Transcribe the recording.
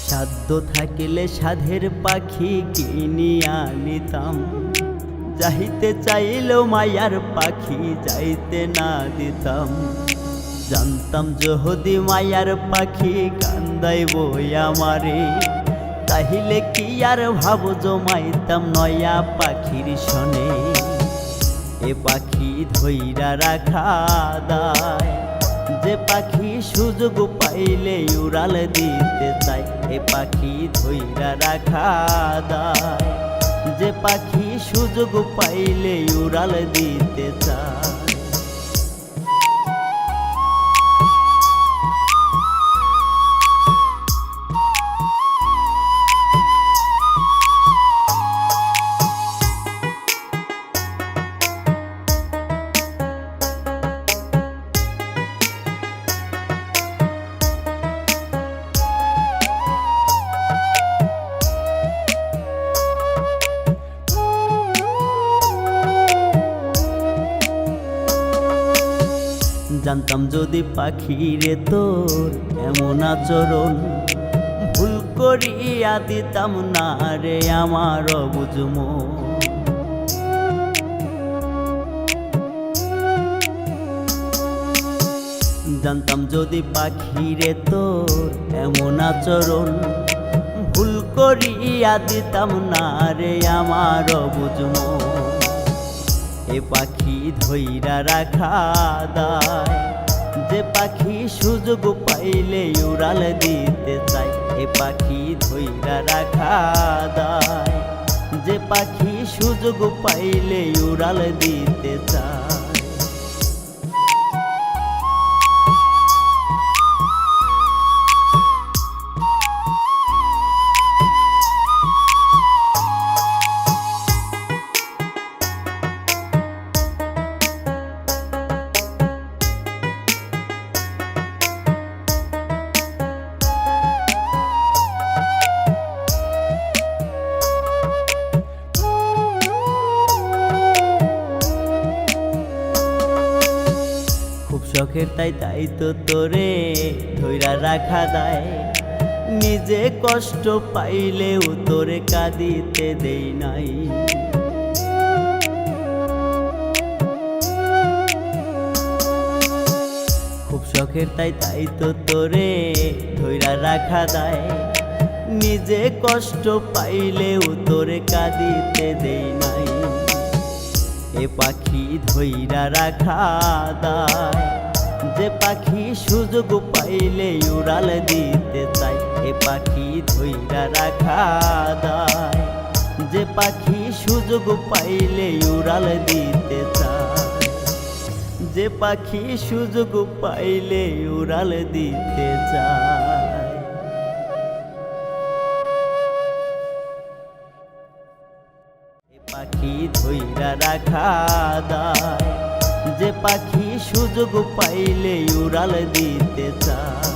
সাধ্য থাকিলে সাধের পাখি কিনিয়া নিতাম, যাইতে চাইলেও মায়ার পাখি যাইতে না দিতাম। জানতাম যদি মায়ার পাখি কান্দাইব আমারে, তাহিলে কি আর ভাব জমাইতাম নয়া পাখির সনে। এ পাখি ধইরা রাখা দায়, যে পাখি সুযোগ পাইলে উড়াল দিতে চায়। এ পাখি ধইরা রাখা দায়, যে পাখি সুযোগ পাইলে উড়াল দিতে চায়। জানতাম যদি পাখিরে তোর এমন আচরণ, ভুল করিয়া দিতাম না রে আমার অবুঝ মন। জানতাম যদি পাখিরে তোর এমন আচরণ, ভুল করিয়া দিতাম না রে আমার অবুঝ মন। এ পাখি ধইরা রাখা দায়, যে পাখি সুযোগ পাইলে উড়াল দিতে চায়। এ পাখি ধইরা রাখা দায়, যে পাখি সুযোগ পাইলে উড়াল দিতে চায়। শখের তাই তো তোরে ধইরা রাখা দায়, নিজে কষ্ট পাইলেও তোরে কাঁদিতে দেই নাই। খুব শখের তাই তো তোরে ধইরা রাখা দায়, নিজে কষ্ট পাইলেও তোরে কাঁদিতে দেই নাই। এ পাখি ধইরা রাখা দায়, যে পাখি সুযোগ পাইলে উড়াল দিতে চায়। এ পাখি ধইরা রাখা দায়, যে পাখি সুযোগ পাইলে উড়াল দিতে চায়। যে পাখি সুযোগ পাইলে উড়াল দিতে চায়। পাখি ধইরা রাখা দায়, যে পাখি সুযোগ পাইলে উড়াল দিতে চায়।